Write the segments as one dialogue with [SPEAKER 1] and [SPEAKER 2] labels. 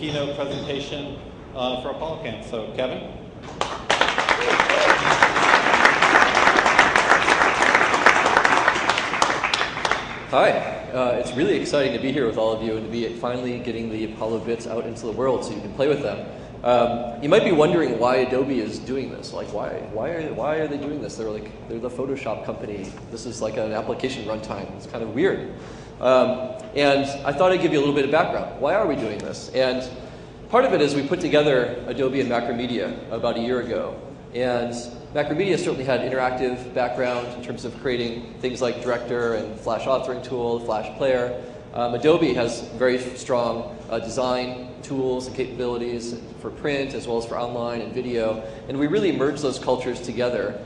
[SPEAKER 1] keynote presentation for ApolloCamp. So, Kevin?
[SPEAKER 2] Hi. It's really exciting to be here with all of you and to be finally getting the Apollo bits out into the world so you can play with them. You might be wondering why Adobe is doing this. Like, why are they doing this? They're the Photoshop company. This is like an application runtime. It's kind of weird. And I thought I'd give you a little bit of background. Why are we doing this? And part of it is we put together Adobe and Macromedia about a year ago. And Macromedia certainly had interactive background in terms of creating things like Director and Flash authoring tool, Flash Player. Adobe has very strong design tools and capabilities for print as well as for online and video. And we really merged those cultures together.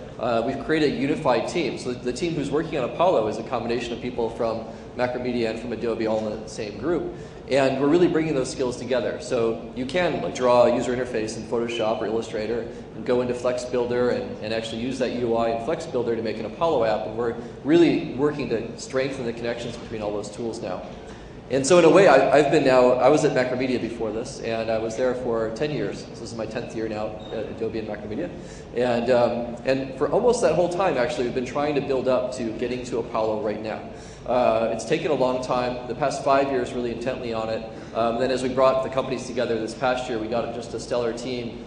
[SPEAKER 2] We've created a unified team. So the team who's working on Apollo is a combination of people from Macromedia and from Adobe all in the same group. And we're really bringing those skills together. So you can draw a user interface in Photoshop or Illustrator and go into Flex Builder and actually use that UI in Flex Builder to make an Apollo app. And we're really working to strengthen the connections between all those tools now. And so in a way, I was at Macromedia before this, and I was there for 10 years. So this is my 10th year now at Adobe and Macromedia. And for almost that whole time, actually, we've been trying to build up to getting to Apollo right now. It's taken a long time, the past 5 years really intently on it. Then as we brought the companies together this past year, we got just a stellar team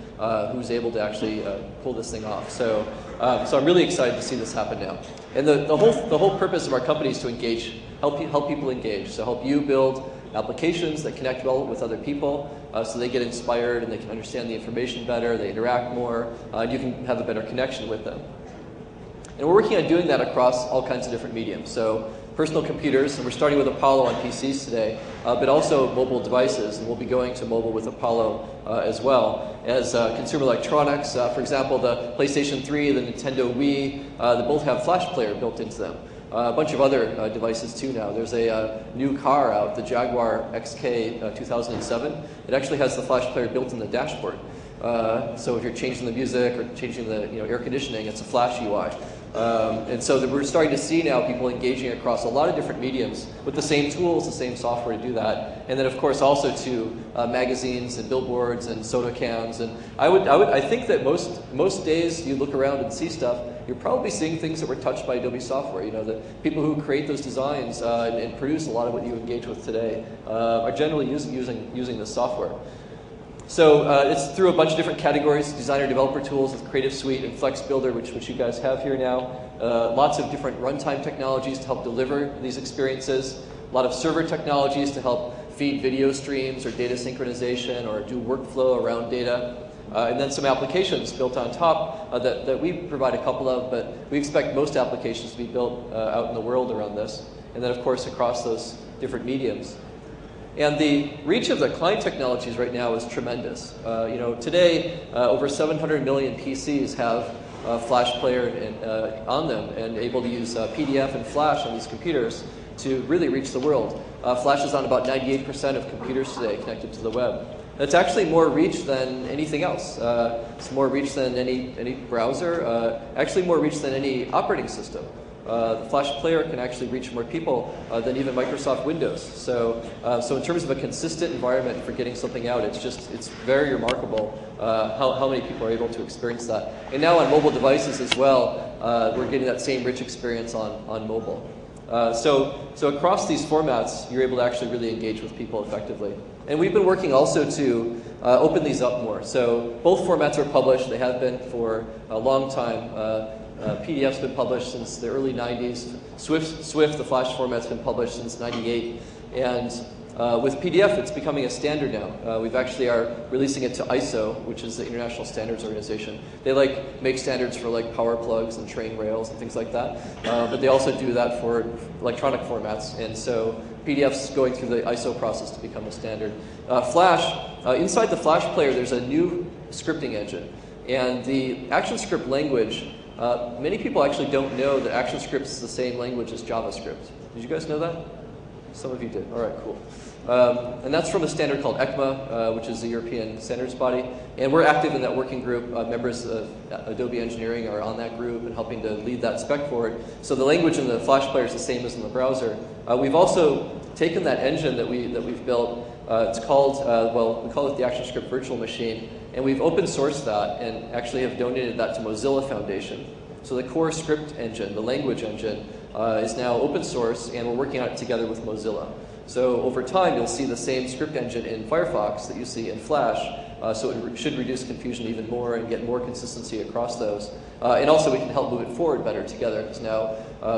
[SPEAKER 2] who's able to actually pull this thing off. So I'm really excited to see this happen now. And the whole purpose of our company is to engage, help people engage. So help you build applications that connect well with other people so they get inspired and they can understand the information better, they interact more, and you can have a better connection with them. And we're working on doing that across all kinds of different mediums. So personal computers, and we're starting with Apollo on PCs today, but also mobile devices, and we'll be going to mobile with Apollo as well. As consumer electronics, for example, the PlayStation 3, the Nintendo Wii, they both have Flash Player built into them. A bunch of other devices too now. There's a new car out, the Jaguar XK 2007. It actually has the Flash Player built in the dashboard. So if you're changing the music or changing the air conditioning, it's a Flash UI. And so we're starting to see now people engaging across a lot of different mediums with the same tools, the same software to do that. And then of course also to magazines and billboards and soda cans. And I think that most days you look around and see stuff, you're probably seeing things that were touched by Adobe software. You know, the people who create those designs and produce a lot of what you engage with today are generally using this software. So it's through a bunch of different categories: designer developer tools with Creative Suite and Flex Builder, which you guys have here now. Lots of different runtime technologies to help deliver these experiences. A lot of server technologies to help feed video streams or data synchronization or do workflow around data. And then some applications built on top that we provide a couple of, but we expect most applications to be built out in the world around this. And then of course across those different mediums. And the reach of the client technologies right now is tremendous. Today, over 700 million PCs have Flash Player on them and able to use PDF and Flash on these computers to really reach the world. Flash is on about 98% of computers today connected to the web. It's actually more reach than anything else. It's more reach than any browser, actually more reach than any operating system. The Flash Player can actually reach more people than even Microsoft Windows. So in terms of a consistent environment for getting something out, it's very remarkable how many people are able to experience that. And now on mobile devices as well, we're getting that same rich experience on mobile. So across these formats, you're able to actually really engage with people effectively. And we've been working also to open these up more. So both formats are published. They have been for a long time. PDF's been published since the early 90s. Swift, the Flash format's been published since 98. And with PDF, it's becoming a standard now. We've actually are releasing it to ISO, which is the International Standards Organization. They make standards for power plugs and train rails and things like that. But they also do that for electronic formats. And so PDF's going through the ISO process to become a standard. Flash, inside the Flash Player, there's a new scripting engine. And the ActionScript language, many people actually don't know that ActionScript is the same language as JavaScript. Did you guys know that? Some of you did. All right, cool. And that's from a standard called ECMA, which is the European standards body. And we're active in that working group. Members of Adobe Engineering are on that group and helping to lead that spec forward. So the language in the Flash Player is the same as in the browser. We've also taken that engine that we've built It's called, well, we call it the ActionScript Virtual Machine, and we've open sourced that and actually have donated that to Mozilla Foundation. So the core script engine, the language engine, is now open source, and we're working on it together with Mozilla. So over time, you'll see the same script engine in Firefox that you see in Flash, so it should reduce confusion even more and get more consistency across those. And also, we can help move it forward better together, because now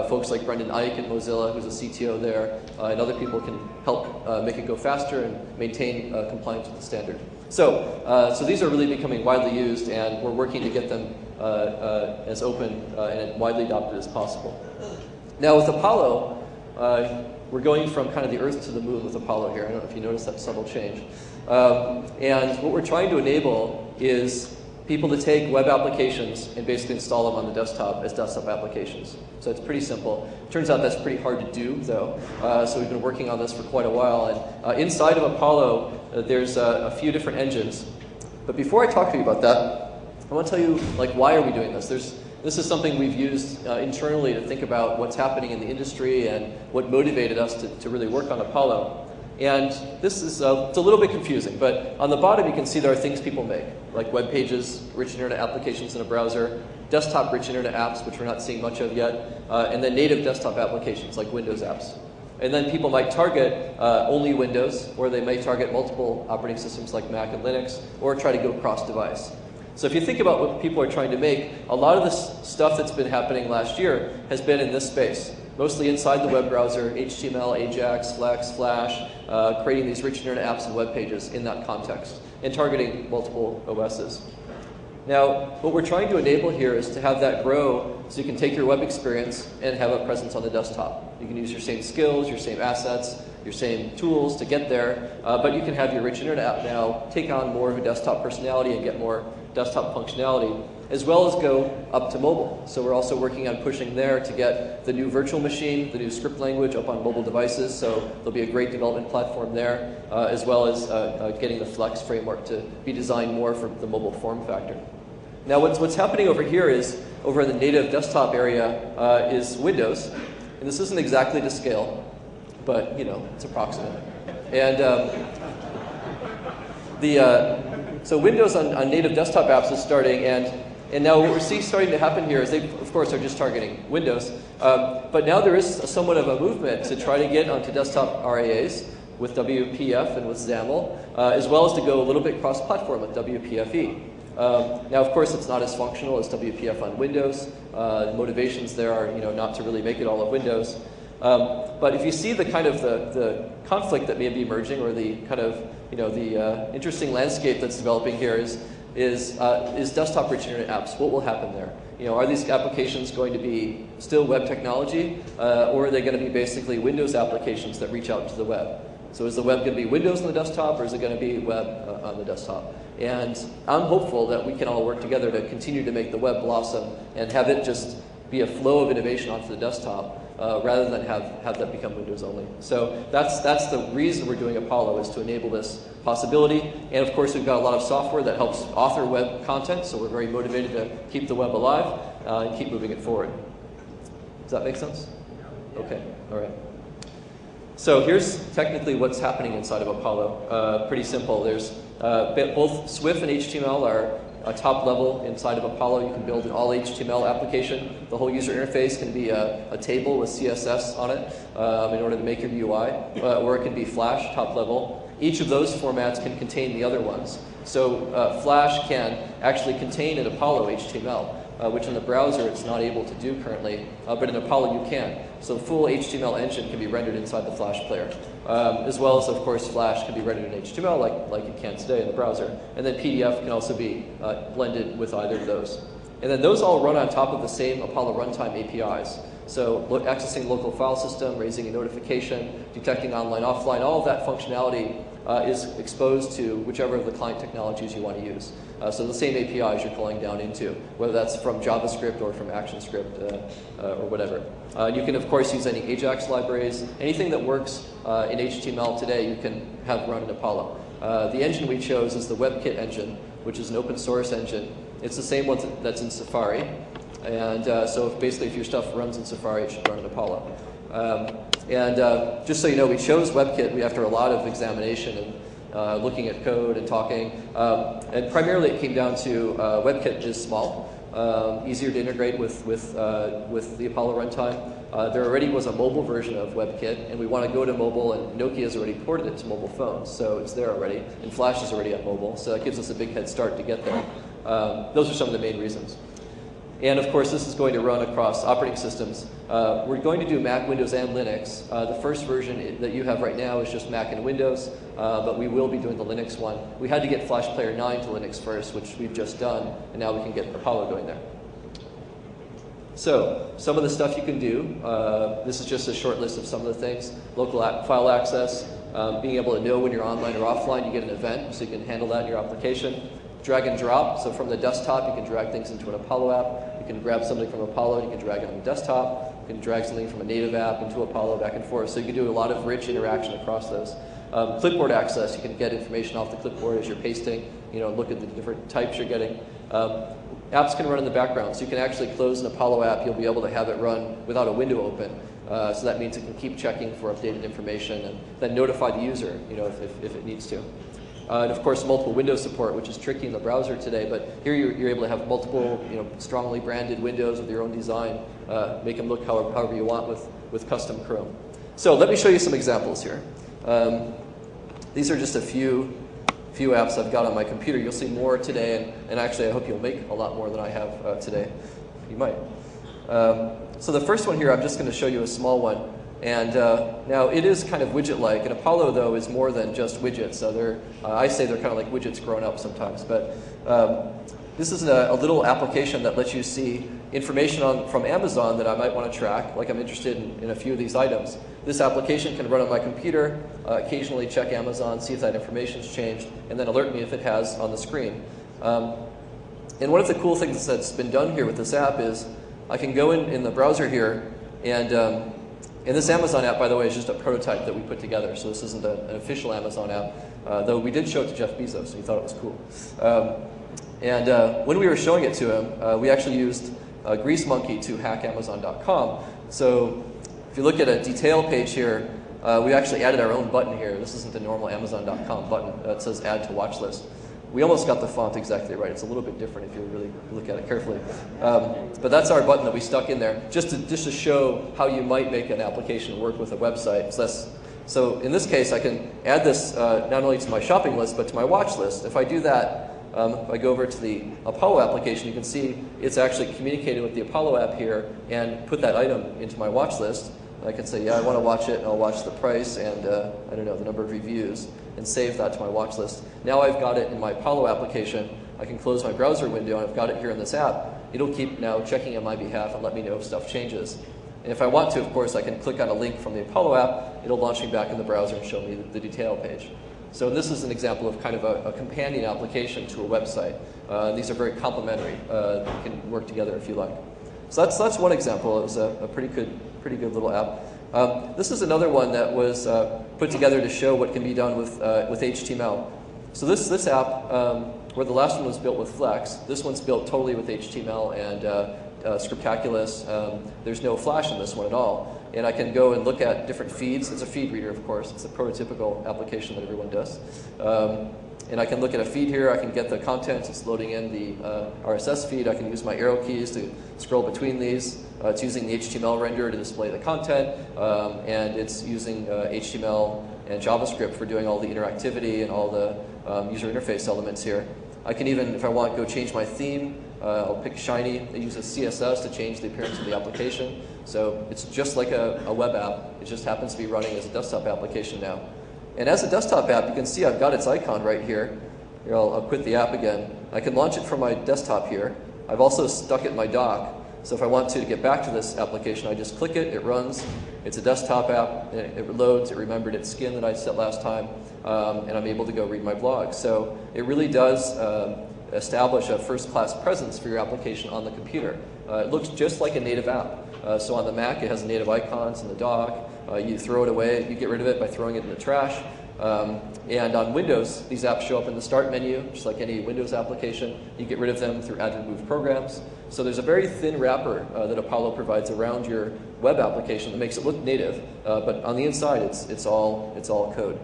[SPEAKER 2] folks like Brendan Ike at Mozilla, who's a CTO there, and other people can help make it go faster and maintain compliance with the standard. So these are really becoming widely used, and we're working to get them as open and widely adopted as possible. Now with Apollo, we're going from kind of the Earth to the Moon with Apollo here. I don't know if you noticed that subtle change. And what we're trying to enable is people to take web applications and basically install them on the desktop as desktop applications. So it's pretty simple. Turns out that's pretty hard to do, though. So we've been working on this for quite a while. And inside of Apollo, there's a few different engines. But before I talk to you about that, I want to tell you, like, why are we doing this? This is something we've used internally to think about what's happening in the industry and what motivated us to really work on Apollo. And this is it's a little bit confusing, but on the bottom you can see there are things people make, like web pages, rich internet applications in a browser, desktop rich internet apps, which we're not seeing much of yet, and then native desktop applications like Windows apps. And then people might target only Windows, or they may target multiple operating systems like Mac and Linux, or try to go cross-device. So if you think about what people are trying to make, a lot of this stuff that's been happening last year has been in this space, mostly inside the web browser, HTML, Ajax, Flex, Flash, creating these rich internet apps and web pages in that context, and targeting multiple OSs. Now, what we're trying to enable here is to have that grow so you can take your web experience and have a presence on the desktop. You can use your same skills, your same assets, your same tools to get there, but you can have your rich internet app now take on more of a desktop personality and get more desktop functionality, as well as go up to mobile. So we're also working on pushing there to get the new virtual machine, the new script language up on mobile devices, so there'll be a great development platform there, as well as getting the Flex framework to be designed more for the mobile form factor. Now what's happening over here is, over in the native desktop area, is Windows, and this isn't exactly to scale, but you know, it's approximate. And so Windows on native desktop apps is starting, and now what we're seeing starting to happen here is they, of course, are just targeting Windows. But now there is somewhat of a movement to try to get onto desktop RAAs with WPF and with XAML, as well as to go a little bit cross-platform with WPFE. Now, of course, it's not as functional as WPF on Windows. The motivations there are, not to really make it all of Windows. But if you see the kind of the conflict that may be emerging, or the kind of the interesting landscape that's developing here is desktop rich internet apps. What will happen there? Are these applications going to be still web technology, or are they going to be basically Windows applications that reach out to the web? So is the web going to be Windows on the desktop, or is it going to be web on the desktop? And I'm hopeful that we can all work together to continue to make the web blossom and have it just be a flow of innovation onto the desktop, rather than have that become Windows only. So that's the reason we're doing Apollo, is to enable this possibility. And of course, we've got a lot of software that helps author web content, so we're very motivated to keep the web alive and keep moving it forward. Does that make sense? Okay, all right. So here's technically what's happening inside of Apollo. Pretty simple. There's both Swift and HTML are a top level inside of Apollo. You can build an all HTML application. The whole user interface can be a table with CSS on it in order to make your UI, or it can be Flash, top level. Each of those formats can contain the other ones. So Flash can actually contain an Apollo HTML, which in the browser it's not able to do currently, but in Apollo you can. So the full HTML engine can be rendered inside the Flash player, as well as, of course, Flash can be rendered in HTML like it can today in the browser. And then PDF can also be blended with either of those. And then those all run on top of the same Apollo runtime APIs. So accessing local file system, raising a notification, detecting online, offline, all of that functionality is exposed to whichever of the client technologies you want to use. So the same APIs you're calling down into, whether that's from JavaScript or from ActionScript or whatever. You can, of course, use any Ajax libraries. Anything that works in HTML today, you can have run in Apollo. The engine we chose is the WebKit engine, which is an open source engine. It's the same one that's in Safari. And so basically, if your stuff runs in Safari, it should run in Apollo. Just so you know, we chose WebKit after a lot of examination looking at code and talking. And primarily it came down to WebKit is small, easier to integrate with the Apollo runtime. There already was a mobile version of WebKit, and we want to go to mobile, and Nokia has already ported it to mobile phones, so it's there already, and Flash is already on mobile, so that gives us a big head start to get there. Those are some of the main reasons. And of course, this is going to run across operating systems. We're going to do Mac, Windows, and Linux. The first version that you have right now is just Mac and Windows, but we will be doing the Linux one. We had to get Flash Player 9 to Linux first, which we've just done, and now we can get Apollo going there. So, some of the stuff you can do, this is just a short list of some of the things. Local file access, being able to know when you're online or offline, you get an event, so you can handle that in your application. Drag and drop, so from the desktop you can drag things into an Apollo app. You can grab something from Apollo and you can drag it on the desktop. You can drag something from a native app into Apollo back and forth. So you can do a lot of rich interaction across those. Clipboard access, you can get information off the clipboard as you're pasting, look at the different types you're getting. Apps can run in the background, so you can actually close an Apollo app. You'll be able to have it run without a window open. So that means it can keep checking for updated information and then notify the user, if it needs to. And of course, multiple window support, which is tricky in the browser today, but here you're able to have multiple, strongly branded windows with your own design, make them look however you want with custom Chrome. So let me show you some examples here. These are just a few apps I've got on my computer. You'll see more today, and actually I hope you'll make a lot more than I have today. You might. So the first one here, I'm just going to show you a small one. And now it is kind of widget-like, and Apollo, though, is more than just widgets. So I say they're kind of like widgets grown up sometimes. But this is a little application that lets you see information from Amazon that I might want to track, like I'm interested in a few of these items. This application can run on my computer, occasionally check Amazon, see if that information's changed, and then alert me if it has on the screen. And one of the cool things that's been done here with this app is I can go in the browser here, and this Amazon app, by the way, is just a prototype that we put together, so this isn't an official Amazon app, though we did show it to Jeff Bezos, so he thought it was cool. When we were showing it to him, we actually used Grease Monkey to hack Amazon.com. So if you look at a detail page here, we actually added our own button here. This isn't the normal Amazon.com button. It says Add to Watch List. We almost got the font exactly right. It's a little bit different if you really look at it carefully. But that's our button that we stuck in there, just to show how you might make an application work with a website. So in this case, I can add this not only to my shopping list, but to my watch list. If I do that, if I go over to the Apollo application, you can see it's actually communicating with the Apollo app here and put that item into my watch list. I can say, yeah, I want to watch it, and I'll watch the price and, I don't know, the number of reviews, and save that to my watch list. Now I've got it in my Apollo application. I can close my browser window, and I've got it here in this app. It'll keep now checking on my behalf and let me know if stuff changes. And if I want to, of course, I can click on a link from the Apollo app. It'll launch me back in the browser and show me the detail page. So this is an example of kind of a companion application to a website. These are very complementary. They can work together if you like. So that's one example. It was a pretty good little app. This is another one that was put together to show what can be done with HTML. So this app, where the last one was built with Flex, this one's built totally with HTML and Scriptaculous. There's no Flash in this one at all. And I can go and look at different feeds. It's a feed reader, of course. It's a prototypical application that everyone does. And I can look at a feed here. I can get the contents. It's loading in the RSS feed. I can use my arrow keys to scroll between these. It's using the HTML renderer to display the content. And it's using HTML and JavaScript for doing all the interactivity and all the user interface elements here. I can even, if I want, go change my theme. I'll pick Shiny. It uses CSS to change the appearance of the application. So it's just like a web app. It just happens to be running as a desktop application now. And as a desktop app, you can see I've got its icon right here. Here, I'll quit the app again. I can launch it from my desktop here. I've also stuck it in my dock. So if I want to get back to this application, I just click it, it runs. It's a desktop app, it loads, it remembered its skin that I set last time, and I'm able to go read my blog. So it really does establish a first-class presence for your application on the computer. It looks just like a native app. So on the Mac, it has native icons in the dock. You throw it away, you get rid of it by throwing it in the trash. And on Windows, these apps show up in the Start menu, just like any Windows application. You get rid of them through Add Remove Programs. So there's a very thin wrapper that Apollo provides around your web application that makes it look native, but on the inside, it's all code.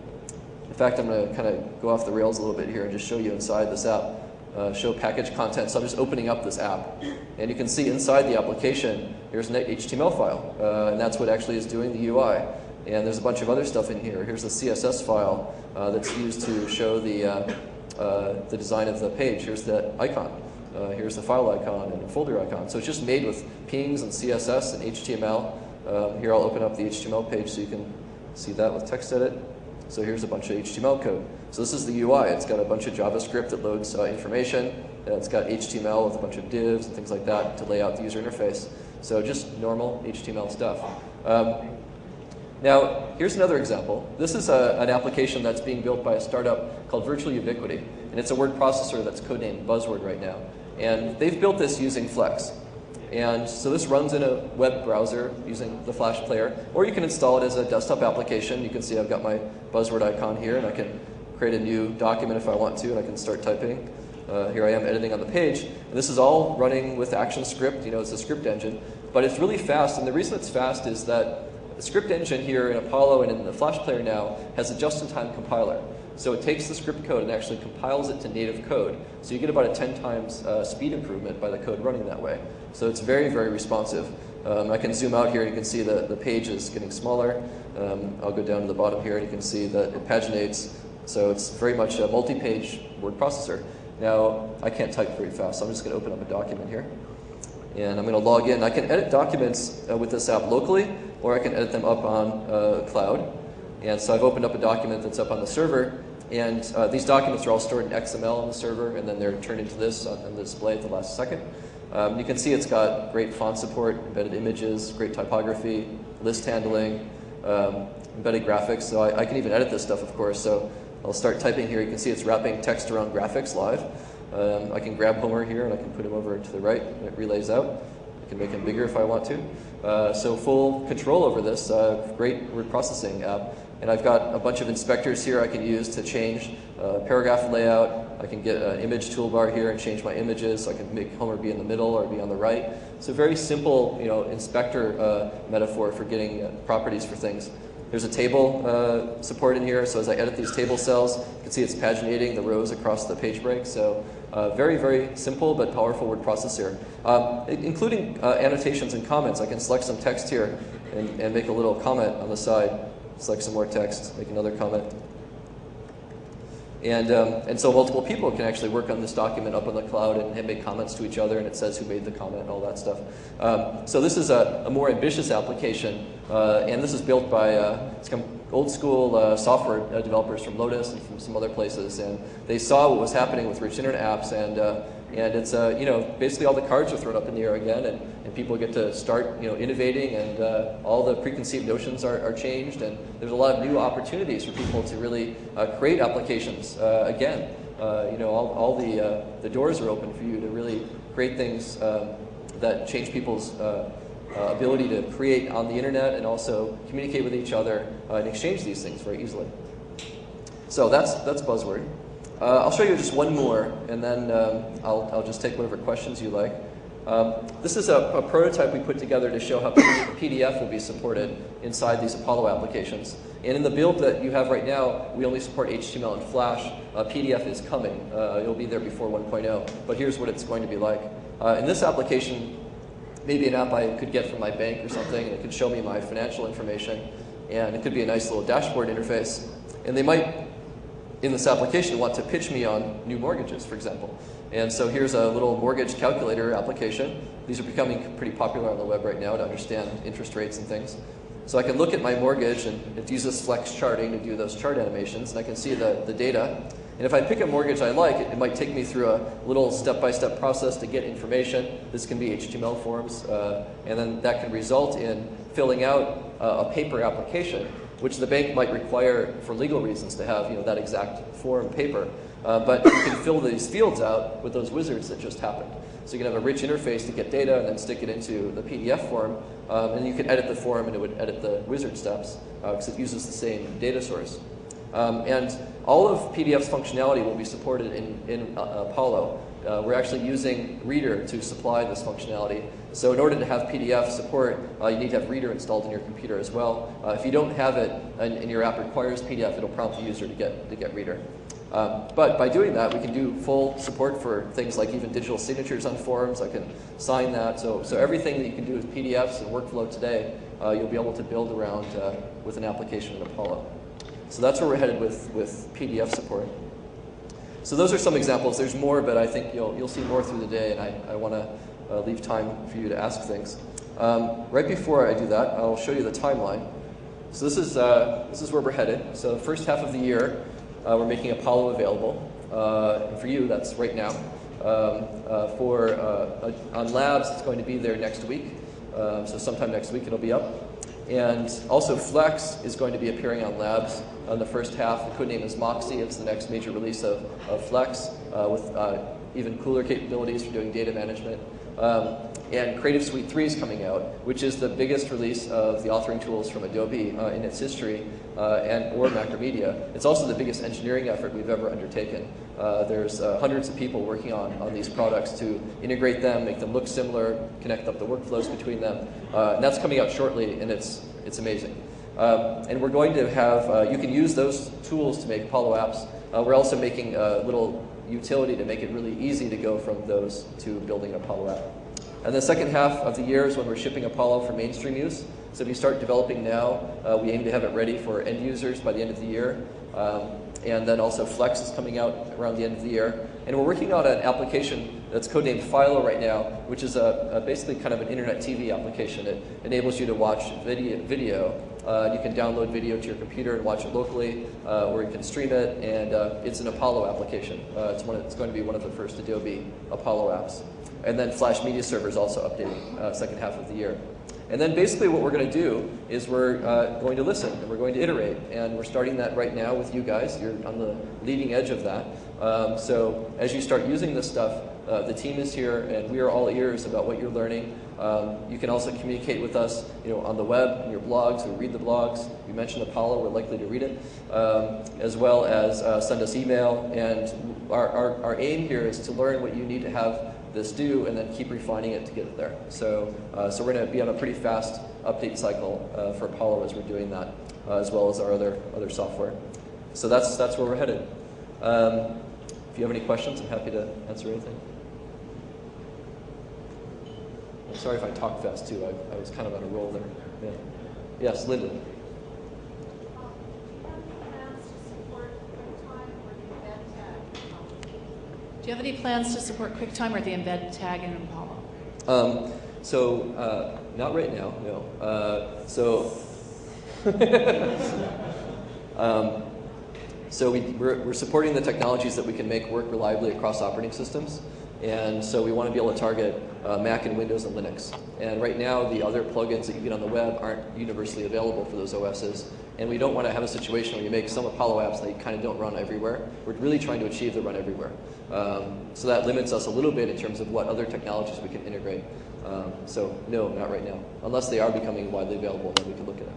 [SPEAKER 2] fact, I'm going to kind of go off the rails a little bit here and just show you inside this app, show package content. So I'm just opening up this app. And you can see inside the application, here's an HTML file. And that's what actually is doing the UI. And there's a bunch of other stuff in here. Here's the CSS file that's used to show the design of the page. Here's the icon. Here's the file icon and a folder icon. So it's just made with pings and CSS and HTML. Here I'll open up the HTML page so you can see that with text edit. So here's a bunch of HTML code. So this is the UI. It's got a bunch of JavaScript that loads information. And it's got HTML with a bunch of divs and things like that to lay out the user interface. So just normal HTML stuff. Now, here's another example. This is an application that's being built by a startup called Virtual Ubiquity. And it's a word processor that's codenamed Buzzword right now. And they've built this using Flex. And so this runs in a web browser using the Flash player. Or you can install it as a desktop application. You can see I've got my Buzzword icon here, and I can create a new document if I want to, and I can start typing. Here I am editing on the page. And this is all running with ActionScript. You know, it's a script engine. But it's really fast, and the reason it's fast is that the script engine here in Apollo and in the Flash player now has a just-in-time compiler. So it takes the script code and actually compiles it to native code. So you get about a 10 times speed improvement by the code running that way. So it's very, very responsive. I can zoom out here and you can see the page is getting smaller. I'll go down to the bottom here and you can see that it paginates. So it's very much a multi-page word processor. Now, I can't type very fast, so I'm just going to open up a document here. And I'm going to log in. I can edit documents with this app locally, or I can edit them up on cloud. And so I've opened up a document that's up on the server. And these documents are all stored in XML on the server, and then they're turned into this on the display at the last second. You can see it's got great font support, embedded images, great typography, list handling, embedded graphics. So I can even edit this stuff, of course. So I'll start typing here. You can see it's wrapping text around graphics live. I can grab Homer here, and I can put him over to the right, and it relays out. I can make him bigger if I want to. So full control over this great word processing app. And I've got a bunch of inspectors here I can use to change paragraph layout. I can get an image toolbar here and change my images. So I can make Homer be in the middle or be on the right. So very simple, inspector metaphor for getting properties for things. There's a table support in here, so as I edit these table cells, you can see it's paginating the rows across the page break. So very, very simple but powerful word processor. Including annotations and comments. I can select some text here and make a little comment on the side. Select some more text, make another comment. And so multiple people can actually work on this document up on the cloud and make comments to each other, and it says who made the comment and all that stuff. So this is a more ambitious application, and this is built by old school software developers from Lotus and from some other places, and they saw what was happening with rich internet apps, and it's basically all the cards are thrown up in the air again, and people get to start innovating, and all the preconceived notions are changed, and there's a lot of new opportunities for people to really create applications again. All the doors are open for you to really create things that change people's ability to create on the internet and also communicate with each other and exchange these things very easily. So that's Buzzword. I'll show you just one more, and then I'll just take whatever questions you like. This is a prototype we put together to show how PDF will be supported inside these Apollo applications. And in the build that you have right now, we only support HTML and Flash. PDF is coming. It'll be there before 1.0. But here's what it's going to be like. In this application, maybe an app I could get from my bank or something, and it could show me my financial information. And it could be a nice little dashboard interface. And they might, in this application, want to pitch me on new mortgages, for example. And so here's a little mortgage calculator application. These are becoming pretty popular on the web right now to understand interest rates and things. So I can look at my mortgage, and it uses flex charting to do those chart animations, and I can see the data. And if I pick a mortgage I like, it might take me through a little step-by-step process to get information. This can be HTML forms, and then that can result in filling out a paper application, which the bank might require for legal reasons to have that exact form paper. But you can fill these fields out with those wizards that just happened. So you can have a rich interface to get data and then stick it into the PDF form, and you can edit the form and it would edit the wizard steps because it uses the same data source. And all of PDF's functionality will be supported in Apollo. We're actually using Reader to supply this functionality. So in order to have PDF support, you need to have Reader installed in your computer as well. If you don't have it and your app requires PDF, it'll prompt the user to get Reader. But by doing that, we can do full support for things like even digital signatures on forms. I can sign that. So everything that you can do with PDFs and workflow today, you'll be able to build around with an application in Apollo. So that's where we're headed with PDF support. So those are some examples. There's more, but I think you'll see more through the day, and I want to leave time for you to ask things. Right before I do that, I'll show you the timeline. So this is where we're headed. So the first half of the year, we're making Apollo available. And for you, that's right now. On Labs, it's going to be there next week. So sometime next week it'll be up. And also Flex is going to be appearing on Labs on the first half. The code name is Moxie. It's the next major release of Flex with even cooler capabilities for doing data management. And Creative Suite 3 is coming out, which is the biggest release of the authoring tools from Adobe in its history, or Macromedia. It's also the biggest engineering effort we've ever undertaken. There's hundreds of people working on these products to integrate them, make them look similar, connect up the workflows between them. And that's coming out shortly, and it's amazing. And we're going to have, you can use those tools to make Apollo apps. We're also making a little utility to make it really easy to go from those to building an Apollo app. And the second half of the year is when we're shipping Apollo for mainstream use. So if you start developing now, we aim to have it ready for end users by the end of the year. And then also Flex is coming out around the end of the year. And we're working on an application that's codenamed Philo right now, which is basically kind of an internet TV application. It enables you to watch video. You can download video to your computer and watch it locally, or you can stream it, and it's an Apollo application. It's going to be one of the first Adobe Apollo apps. And then Flash Media Server is also updating second half of the year. And then basically what we're going to do is we're going to listen, and we're going to iterate. And we're starting that right now with you guys. You're on the leading edge of that. So as you start using this stuff, the team is here, and we are all ears about what you're learning. You can also communicate with us on the web, in your blogs. We read the blogs. You mentioned Apollo. We're likely to read it, as well as send us email. And our aim here is to learn what you need to have this do, and then keep refining it to get it there. So we're going to be on a pretty fast update cycle for Apollo as we're doing that, as well as our other software. So that's where we're headed. If you have any questions, I'm happy to answer anything. I'm sorry if I talk fast too. I was kind of on a roll there. Yeah. Yes, Linda.
[SPEAKER 3] Do you have any plans to support QuickTime or the embed tag in Apollo?
[SPEAKER 2] Not right now, no. We're supporting the technologies that we can make work reliably across operating systems. And so we want to be able to target Mac and Windows and Linux. And right now, the other plugins that you get on the web aren't universally available for those OSs. And we don't want to have a situation where you make some Apollo apps that kind of don't run everywhere. We're really trying to achieve the run everywhere. So that limits us a little bit in terms of what other technologies we can integrate. So no, not right now. Unless they are becoming widely available, then we can look at it.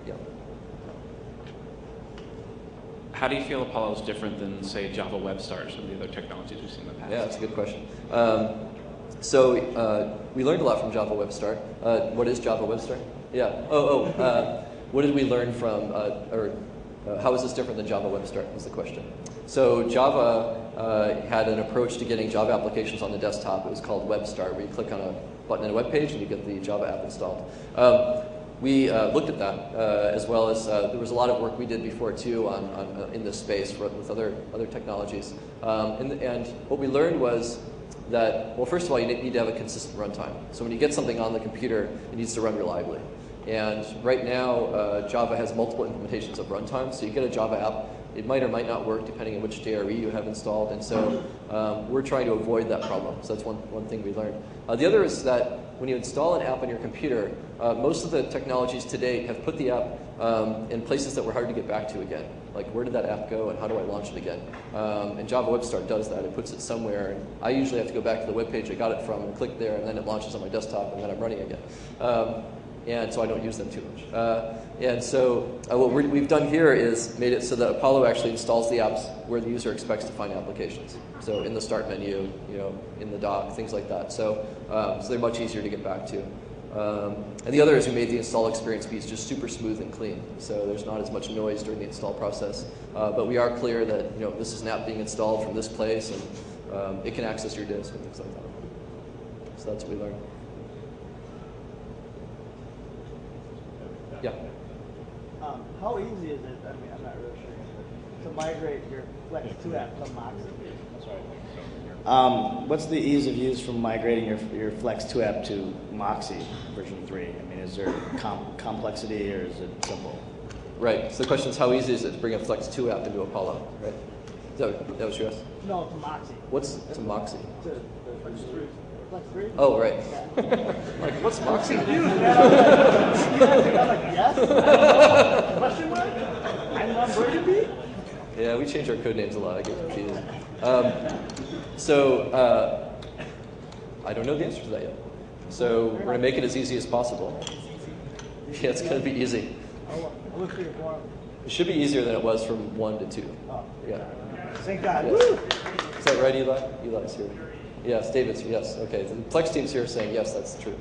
[SPEAKER 2] Yeah.
[SPEAKER 4] How do you feel Apollo is different than, say, Java Web Start, some of the other technologies we've seen in the past?
[SPEAKER 2] Yeah, that's a good question. We learned a lot from Java Web Start. What is Java Web Start? Yeah. What did we learn from, how is this different than Java Web Start was the question. So Java had an approach to getting Java applications on the desktop. It was called Web Start, where you click on a button in a web page and you get the Java app installed. We looked at that, as well as there was a lot of work we did before too in this space with other technologies. And what we learned was that, well, first of all, you need to have a consistent runtime. So when you get something on the computer, it needs to run reliably. And right now, Java has multiple implementations of runtime. So you get a Java app, it might or might not work depending on which JRE you have installed. And so we're trying to avoid that problem. So that's one thing we learned. The other is that when you install an app on your computer, most of the technologies today have put the app in places that were hard to get back to again. Like, where did that app go and how do I launch it again? And Java Web Start does that. It puts it somewhere, and I usually have to go back to the web page I got it from and click there, and then it launches on my desktop, and then I'm running again. and so I don't use them too much. And so what we've done here is made it so that Apollo actually installs the apps where the user expects to find applications. So in the start menu, in the dock, things like that. So they're much easier to get back to. And the other is we made the install experience be just super smooth and clean. So there's not as much noise during the install process. But we are clear that this is an app being installed from this place, and it can access your disk and things like that. So that's what we learned. Yeah.
[SPEAKER 5] How easy is it? I mean, I'm not really sure, to migrate your Flex 2 app to Moxie? What's the ease of use from migrating your Flex 2 app to Moxie version 3? I mean, is there complexity or is it simple?
[SPEAKER 2] Right. So the question is, how easy is it to bring a Flex 2 app into Apollo? Right. Is that what you asked?
[SPEAKER 5] No, to Moxie.
[SPEAKER 2] What's to Moxie?
[SPEAKER 5] To Flex 3. Flex 3?
[SPEAKER 2] Oh, right.
[SPEAKER 5] Yeah.
[SPEAKER 2] Like, what's Moxie?
[SPEAKER 5] I'm like, yes? Question mark? I'm on Burgundy?
[SPEAKER 2] Yeah, we change our code names a lot. I get confused. I don't know the answer to that yet. So we're going to make it as easy as possible. Yeah, it's going to be easy.
[SPEAKER 5] I'll look through your forum.
[SPEAKER 2] It should be easier than it was from 1 to 2.
[SPEAKER 5] Oh.
[SPEAKER 2] Yeah.
[SPEAKER 5] Thank God.
[SPEAKER 2] Yes.
[SPEAKER 5] Woo!
[SPEAKER 2] Is that right, Eli? Eli's here. Yes, David's here. Yes. Okay. The Flex team's here saying yes, that's true.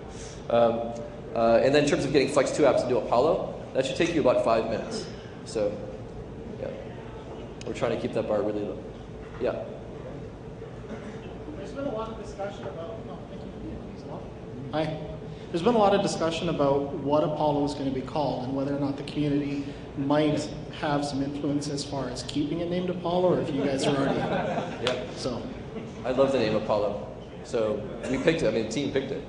[SPEAKER 2] And then in terms of getting Flex 2 apps into Apollo, that should take you about 5 minutes. So, yeah. We're trying to keep that bar really low. Yeah.
[SPEAKER 6] There's been a lot of discussion about. Hi. There's been a lot of discussion about what Apollo is going to be called and whether or not the community might have some influence as far as keeping it named Apollo, or if you guys are already.
[SPEAKER 2] Yeah.
[SPEAKER 6] So.
[SPEAKER 2] I love the name Apollo. So we picked it. I mean, the team picked it.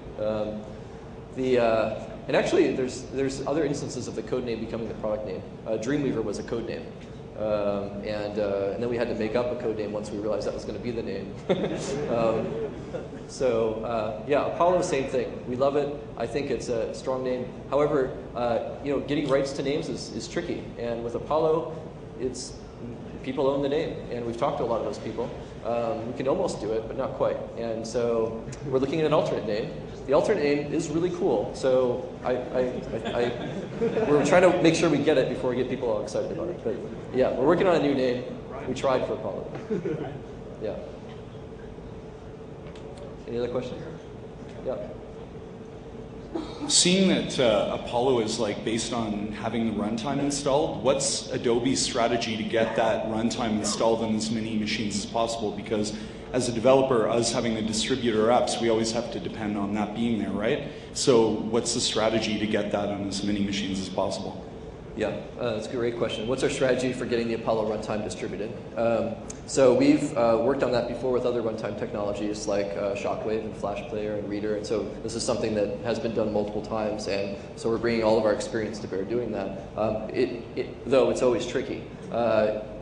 [SPEAKER 2] And actually, there's other instances of the code name becoming the product name. Dreamweaver was a code name. And then we had to make up a code name once we realized that was going to be the name. Yeah, Apollo, same thing. We love it. I think it's a strong name. However, getting rights to names is tricky. And with Apollo, it's people own the name, and we've talked to a lot of those people. We can almost do it, but not quite. And so we're looking at an alternate name. The alternate name is really cool. So we're trying to make sure we get it before we get people all excited about it. But yeah, we're working on a new name. We tried for Apollo. Yeah. Any other questions? Yeah.
[SPEAKER 7] Seeing that Apollo is based on having the runtime installed, what's Adobe's strategy to get that runtime installed on as many machines as possible? Because as a developer, us having the distributor apps, we always have to depend on that being there, right? So what's the strategy to get that on as many machines as possible?
[SPEAKER 2] Yeah, that's a great question. What's our strategy for getting the Apollo runtime distributed? So we've worked on that before with other runtime technologies like Shockwave and Flash Player and Reader, and so this is something that has been done multiple times, and so we're bringing all of our experience to bear doing that. Though it's always tricky.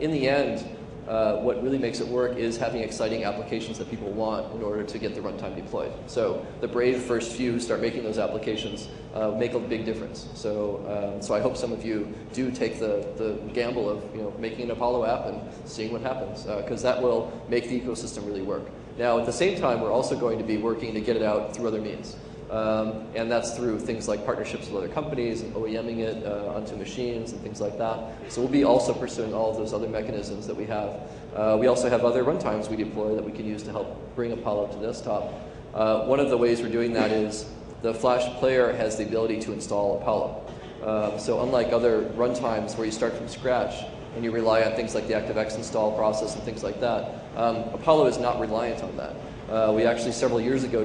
[SPEAKER 2] In the end, what really makes it work is having exciting applications that people want in order to get the runtime deployed. So the brave first few who start making those applications make a big difference. So I hope some of you do take the gamble of making an Apollo app and seeing what happens, because that will make the ecosystem really work. Now at the same time, we're also going to be working to get it out through other means. And that's through things like partnerships with other companies and OEMing it onto machines and things like that. So we'll be also pursuing all of those other mechanisms that we have. We also have other runtimes we deploy that we can use to help bring Apollo to desktop. One of the ways we're doing that is the Flash Player has the ability to install Apollo. So unlike other runtimes where you start from scratch and you rely on things like the ActiveX install process and things like that, Apollo is not reliant on that. We actually several years ago